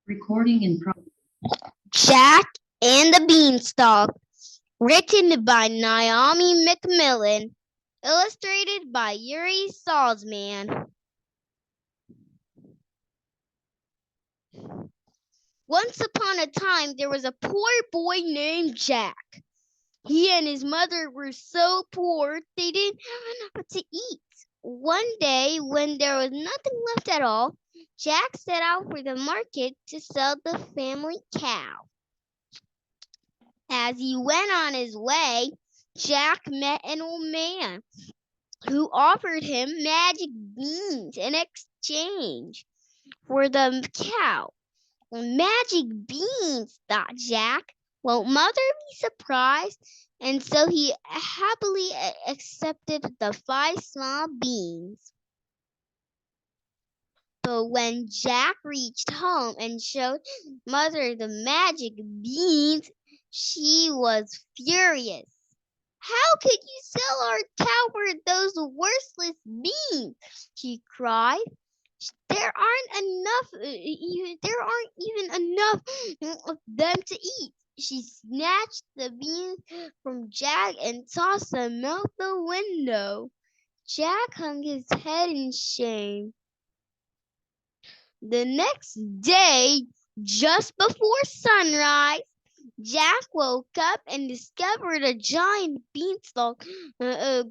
Recording in progress. Jack and the Beanstalk, written by Naomi McMillan, illustrated by Yuri Salzman. Once upon a time, there was a poor boy named Jack. He and his mother were so poor they didn't have enough to eat. One day, when there was nothing left at all, Jack set out for the market to sell the family cow. As he went on his way, Jack met an old man who offered him magic beans in exchange for the cow. Magic beans, thought Jack. Won't Mother be surprised? And so he happily accepted the 5 small beans. But when Jack reached home and showed Mother the magic beans, she was furious. How could you sell our cow for those worthless beans? She cried. There aren't even enough of them to eat. She snatched the beans from Jack and tossed them out the window. Jack hung his head in shame. The next day, just before sunrise, Jack woke up and discovered a giant beanstalk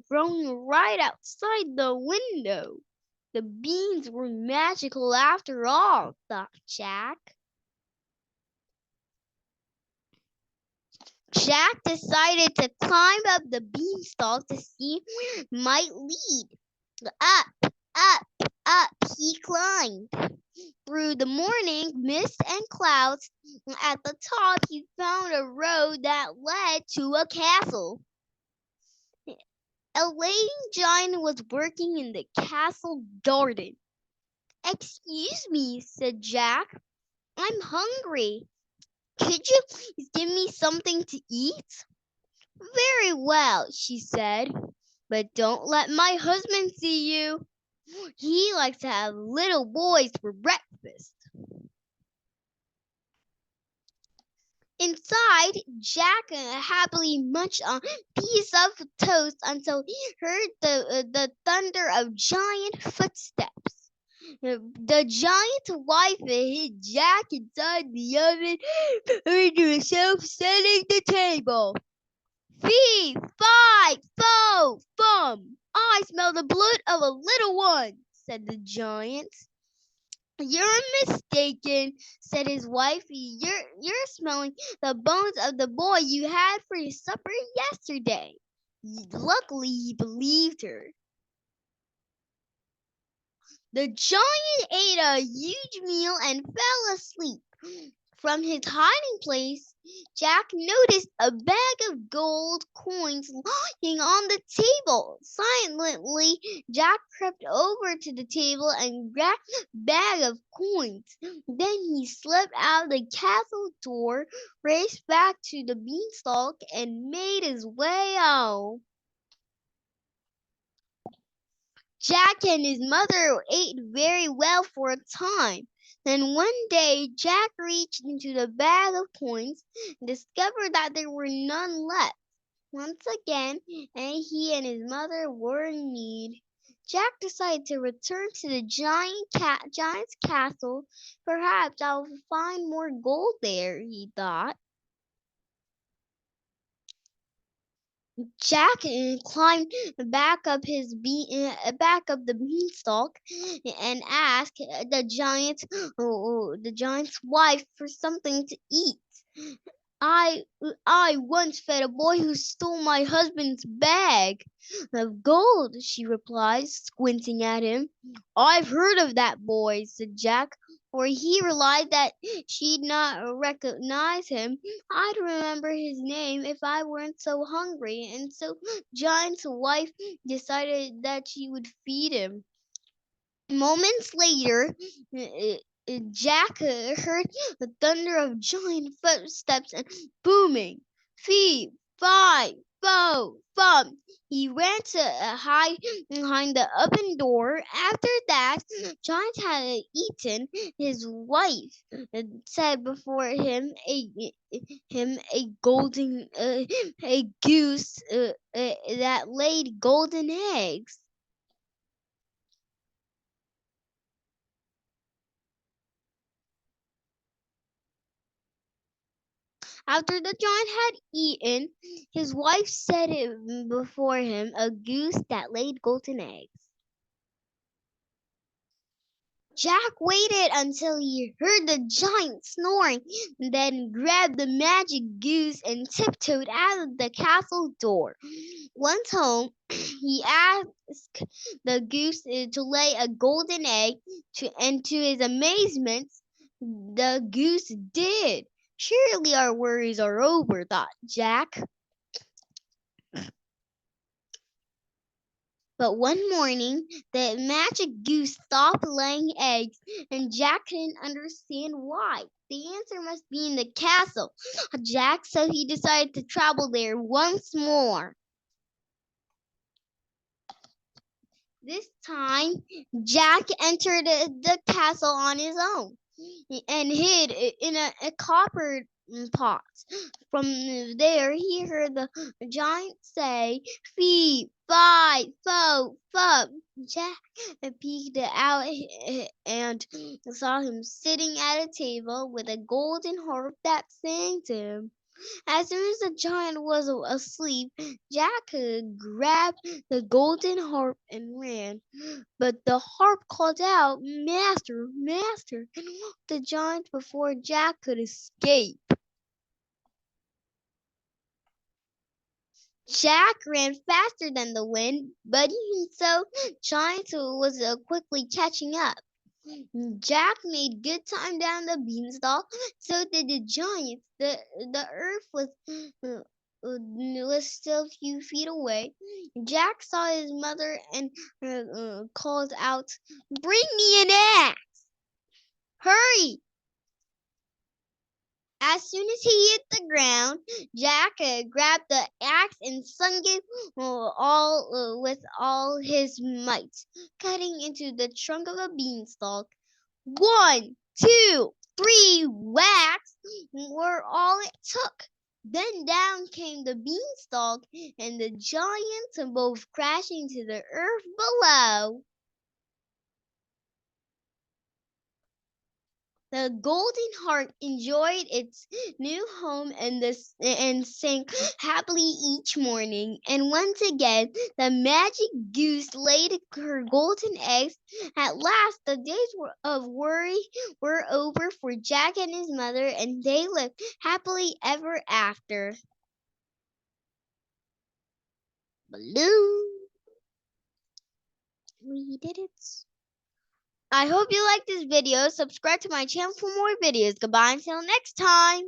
growing right outside the window. The beans were magical after all, thought Jack. Jack decided to climb up the beanstalk to see where it might lead. Up he climbed. Through the morning mist and clouds, at the top he found a road that led to a castle. A lady giant was working in the castle garden. "Excuse me," said Jack. "I'm hungry. Could you please give me something to eat?" "Very well," she said, "but don't let my husband see you. He likes to have little boys for breakfast." Inside, Jack happily munched on a piece of toast until he heard the thunder of giant footsteps. The giant wife hid Jack inside the oven, hurried herself, setting the table. "Fee, fi, fo, fum! I smell the blood of a little one," said the giant. "You're mistaken," said his wife. You're smelling the bones of the boy you had for your supper yesterday." Luckily, he believed her. The giant ate a huge meal and fell asleep. From his hiding place, Jack noticed a bag of gold coins lying on the table. Silently, Jack crept over to the table and grabbed the bag of coins. Then he slipped out the castle door, raced back to the beanstalk, and made his way home. Jack and his mother ate very well for a time. Then one day Jack reached into the bag of coins and discovered that there were none left. Once again, he and his mother were in need. Jack decided to return to the giant's castle. "Perhaps I'll find more gold there," he thought. Jack climbed back up the beanstalk and asked the giant's wife for something to eat. I I once fed a boy who stole my husband's bag of gold," she replied, squinting at him. "I've heard of that boy," said Jack, for he realized that she'd not recognize him. "I'd remember his name if I weren't so hungry." And so Giant's wife decided that she would feed him. Moments later, Jack heard the thunder of giant footsteps and booming. "Fee, fi, Foe, thump. He ran to hide behind the open door. After that, Giant had eaten his wife. Said before him a golden a goose that laid golden eggs. After the giant had eaten, his wife set it before him a goose that laid golden eggs. Jack waited until he heard the giant snoring, then grabbed the magic goose and tiptoed out of the castle door. Once home, he asked the goose to lay a golden egg, and to his amazement, the goose did. Surely our worries are over, thought Jack. But one morning, the magic goose stopped laying eggs, and Jack couldn't understand why. The answer must be in the castle, Jack, so he decided to travel there once more. This time, Jack entered the castle on his own and hid in a copper pot. From there, he heard the giant say, "Fee, fi, fo, fum." Jack peeked out and saw him sitting at a table with a golden harp that sang to him. As soon as the giant was asleep, Jack grabbed the golden harp and ran. But the harp called out, "Master, master," and woke the giant before Jack could escape. Jack ran faster than the wind, but even so, Giant was quickly catching up. Jack made good time down the beanstalk. So did the giant. The earth was still a few feet away. Jack saw his mother and called out, "Bring me an axe! Hurry!" As soon as he hit the ground, Jack grabbed the axe and swung it with all his might, cutting into the trunk of a beanstalk. One, two, three whacks were all it took. Then down came the beanstalk, and the giants both crashing to the earth below. The golden harp enjoyed its new home and sang happily each morning. And once again, the magic goose laid her golden eggs. At last, the days of worry were over for Jack and his mother, and they lived happily ever after. Baloo, we did it. I hope you liked this video. Subscribe to my channel for more videos. Goodbye until next time.